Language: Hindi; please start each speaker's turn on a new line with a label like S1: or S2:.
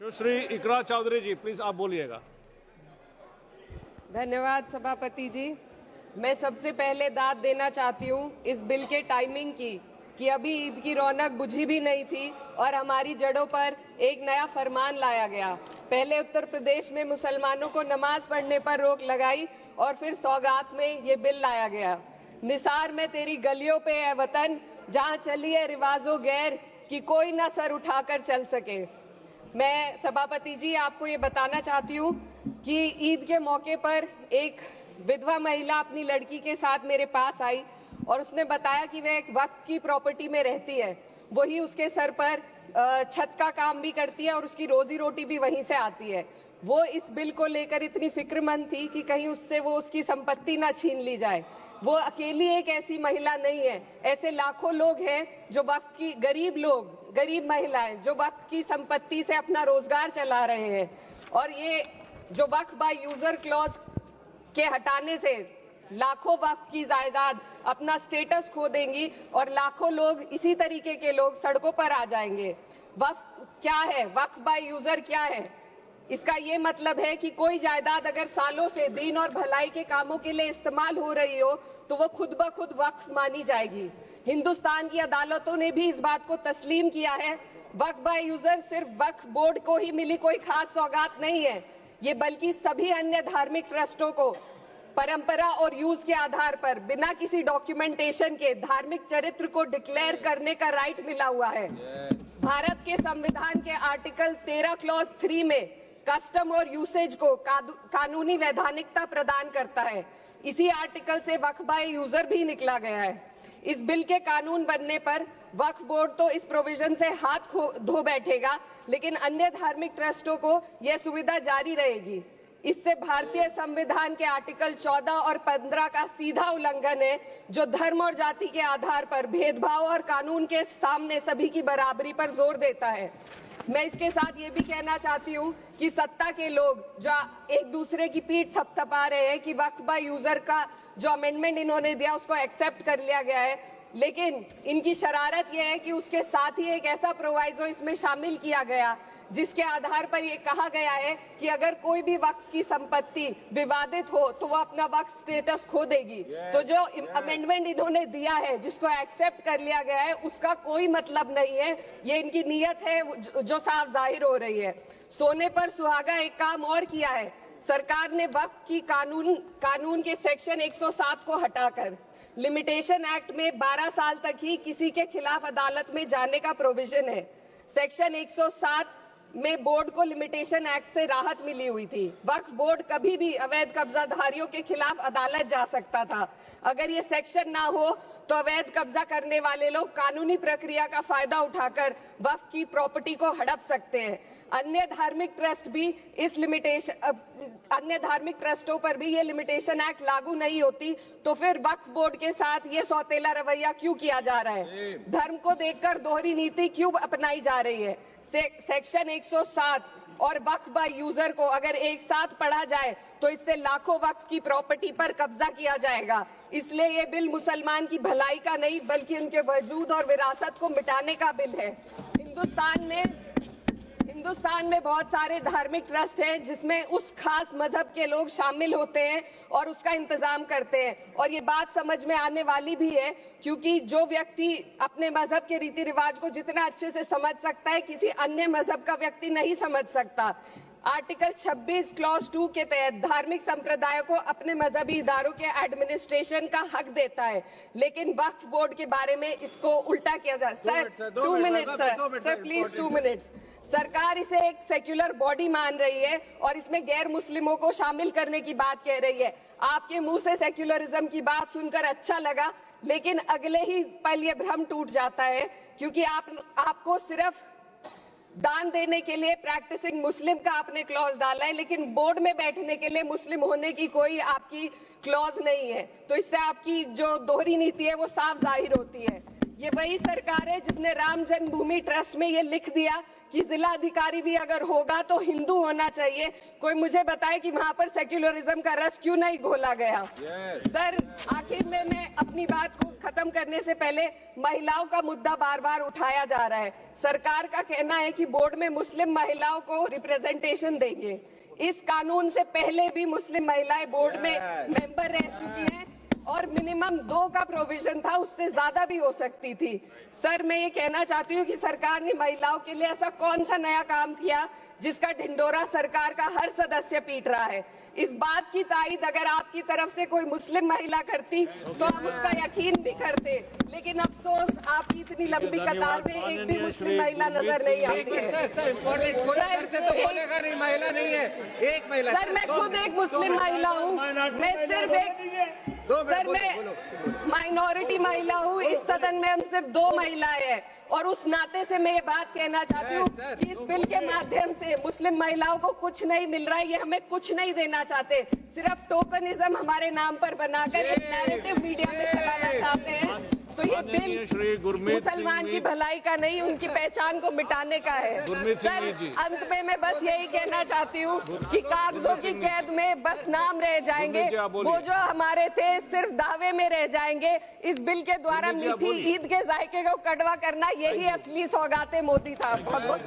S1: सुश्री इकरा चौधरी जी, प्लीज आप बोलिएगा।
S2: धन्यवाद सभापति जी। मैं सबसे पहले दाद देना चाहती हूँ इस बिल के टाइमिंग की कि अभी ईद की रौनक बुझी भी नहीं थी और हमारी जड़ों पर एक नया फरमान लाया गया। पहले उत्तर प्रदेश में मुसलमानों को नमाज पढ़ने पर रोक लगाई और फिर सौगात में ये बिल लाया गया। निसार में तेरी गलियों पे है वतन, जहाँ चली है रिवाजों गैर कि कोई ना सर उठाकर चल सके। मैं सभापति जी आपको ये बताना चाहती हूँ कि ईद के मौके पर एक विधवा महिला अपनी लड़की के साथ मेरे पास आई और उसने बताया कि वह एक वक्फ की प्रॉपर्टी में रहती है, वही उसके सर पर छत का काम भी करती है और उसकी रोजी रोटी भी वहीं से आती है। वो इस बिल को लेकर इतनी फिक्रमंद थी कि कहीं उससे वो उसकी संपत्ति ना छीन ली जाए। वो अकेली एक ऐसी महिला नहीं है, ऐसे लाखों लोग हैं जो वक्फ की गरीब महिलाएं जो वक्फ की संपत्ति से अपना रोजगार चला रहे हैं। और ये जो वक्फ बाय यूजर क्लॉज के हटाने से लाखों वक्फ की जायदाद अपना स्टेटस खो देंगी और लाखों लोग इसी तरीके के लोग सड़कों पर आ जाएंगे। वक्फ क्या है? वक्फ बाय यूजर क्या है? इसका ये मतलब है कि कोई जायदाद अगर सालों से दीन और भलाई के कामों के लिए इस्तेमाल हो रही हो तो वो खुद ब खुद वक्फ मानी जाएगी। हिंदुस्तान की अदालतों ने भी इस बात को तस्लीम किया है। वक्फ बाय यूजर सिर्फ वक्फ बोर्ड को ही मिली कोई खास सौगात नहीं है, ये बल्कि सभी अन्य धार्मिक ट्रस्टों को परंपरा और यूज के आधार पर बिना किसी डॉक्यूमेंटेशन के धार्मिक चरित्र को डिक्लेयर करने का राइट मिला हुआ है। भारत के संविधान के आर्टिकल 13 क्लॉज 3 में कस्टम और यूसेज को कानूनी वैधानिकता प्रदान करता है। इसी आर्टिकल से वक्फ बाय यूजर भी निकला गया है। इस बिल के कानून बनने पर वक्फ बोर्ड तो इस प्रोविजन से हाथ धो बैठेगा, लेकिन अन्य धार्मिक ट्रस्टों को यह सुविधा जारी रहेगी। इससे भारतीय संविधान के आर्टिकल 14 और 15 का सीधा उल्लंघन है, जो धर्म और जाति के आधार पर भेदभाव और कानून के सामने सभी की बराबरी पर जोर देता है। मैं इसके साथ ये भी कहना चाहती हूँ कि सत्ता के लोग जो एक दूसरे की पीठ थपथपा रहे हैं कि वक्फ बाय यूजर का जो अमेंडमेंट इन्होंने दिया उसको एक्सेप्ट कर लिया गया है, लेकिन इनकी शरारत यह है कि उसके साथ ही एक ऐसा प्रोवाइजो इसमें शामिल किया गया जिसके आधार पर यह कहा गया है कि अगर कोई भी वक्फ की संपत्ति विवादित हो तो वो अपना वक्फ स्टेटस खो देगी। तो जो अमेंडमेंट इन्होंने दिया है, जिसको एक्सेप्ट कर लिया गया है, उसका कोई मतलब नहीं है। ये इनकी नीयत है जो साफ जाहिर हो रही है। सोने पर सुहागा एक काम और किया है। सरकार ने वक्फ की कानून के सेक्शन 107 को हटाकर लिमिटेशन एक्ट में 12 साल तक ही किसी के खिलाफ अदालत में जाने का प्रोविजन है। सेक्शन 107 में बोर्ड को लिमिटेशन एक्ट से राहत मिली हुई थी। वक्फ बोर्ड कभी भी अवैध कब्जाधारियों के खिलाफ अदालत जा सकता था। अगर ये सेक्शन ना हो तो अवैध कब्जा करने वाले लोग कानूनी प्रक्रिया का फायदा उठाकर वक्फ की प्रॉपर्टी को हड़प सकते हैं। अन्य धार्मिक ट्रस्टों पर भी ये लिमिटेशन एक्ट लागू नहीं होती, तो फिर वक्फ बोर्ड के साथ ये सौतेला रवैया क्यों किया जा रहा है? धर्म को देखकर दोहरी नीति क्यों अपनाई जा रही है? सेक्शन 107 और वक्फ बाय यूजर को अगर एक साथ पढ़ा जाए तो इससे लाखों वक्फ की प्रॉपर्टी पर कब्जा किया जाएगा। इसलिए ये बिल मुसलमान की भलाई का नहीं बल्कि उनके वजूद और विरासत को मिटाने का बिल है। हिंदुस्तान में बहुत सारे धार्मिक ट्रस्ट हैं जिसमें उस खास मजहब के लोग शामिल होते हैं और उसका इंतजाम करते हैं। और ये बात समझ में आने वाली भी है, क्योंकि जो व्यक्ति अपने मजहब के रीति रिवाज को जितना अच्छे से समझ सकता है, किसी अन्य मजहब का व्यक्ति नहीं समझ सकता। आर्टिकल 26 क्लॉज 2 के तहत धार्मिक संप्रदायों को अपने मजहबी इदारों के एडमिनिस्ट्रेशन का हक देता है, लेकिन वक्फ बोर्ड के बारे में इसको उल्टा किया जा। Sir 2 minute sir please 2 minutes. सरकार इसे एक सेक्युलर बॉडी मान रही है और इसमें गैर मुस्लिमों को शामिल करने की बात कह रही है। आपके मुंह से सेक्युलरिज्म की बात सुनकर अच्छा लगा, लेकिन अगले ही पल ये भ्रम टूट जाता है, क्योंकि आपको सिर्फ दान देने के लिए प्रैक्टिसिंग मुस्लिम का आपने क्लॉज डाला है, लेकिन बोर्ड में बैठने के लिए मुस्लिम होने की कोई आपकी क्लॉज नहीं है। तो इससे आपकी जो दोहरी नीति है वो साफ जाहिर होती है। ये वही सरकार है जिसने राम जन्मभूमि ट्रस्ट में ये लिख दिया कि जिला अधिकारी भी अगर होगा तो हिंदू होना चाहिए। कोई मुझे बताए कि वहां पर सेक्युलरिज्म का रस क्यों नहीं घोला गया। सर, आखिर में मैं अपनी बात को खत्म करने से पहले महिलाओं का मुद्दा बार बार उठाया जा रहा है। सरकार का कहना है कि बोर्ड में मुस्लिम महिलाओं को रिप्रेजेंटेशन देंगे। इस कानून से पहले भी मुस्लिम महिलाएं बोर्ड में मेंबर रह चुकी हैं और मिनिमम 2 का प्रोविजन था, उससे ज्यादा भी हो सकती थी। सर, मैं ये कहना चाहती हूँ कि सरकार ने महिलाओं के लिए ऐसा कौन सा नया काम किया जिसका ढिंडोरा सरकार का हर सदस्य पीट रहा है। इस बात की तायीद अगर आपकी तरफ से कोई मुस्लिम महिला करती तो हम उसका यकीन भी करते, लेकिन अफसोस आपकी इतनी लंबी कतार में एक भी मुस्लिम महिला नजर नहीं आती है। सर, मैं खुद एक मुस्लिम महिला हूँ, मैं सिर्फ मैं माइनॉरिटी महिला हूँ। इस सदन में हम सिर्फ 2 महिलाएं हैं और उस नाते से मैं ये बात कहना चाहती हूँ कि इस बिल के माध्यम से मुस्लिम महिलाओं को कुछ नहीं मिल रहा है। ये हमें कुछ नहीं देना चाहते, सिर्फ टोकनिज्म हमारे नाम पर बनाकर एक नैरेटिव मीडिया में चलाना चाहते हैं। तो ये बिल मुसलमान की भलाई का नहीं, उनकी पहचान को मिटाने का है। सर, अंत में मैं बस यही कहना चाहती हूँ कि कागजों की कैद में बस नाम रह जाएंगे, वो जो हमारे थे सिर्फ दावे में रह जाएंगे। इस बिल के द्वारा मीठी ईद के जायके को कड़वा करना, यही असली सौगाते मोदी था। बहुत बहुत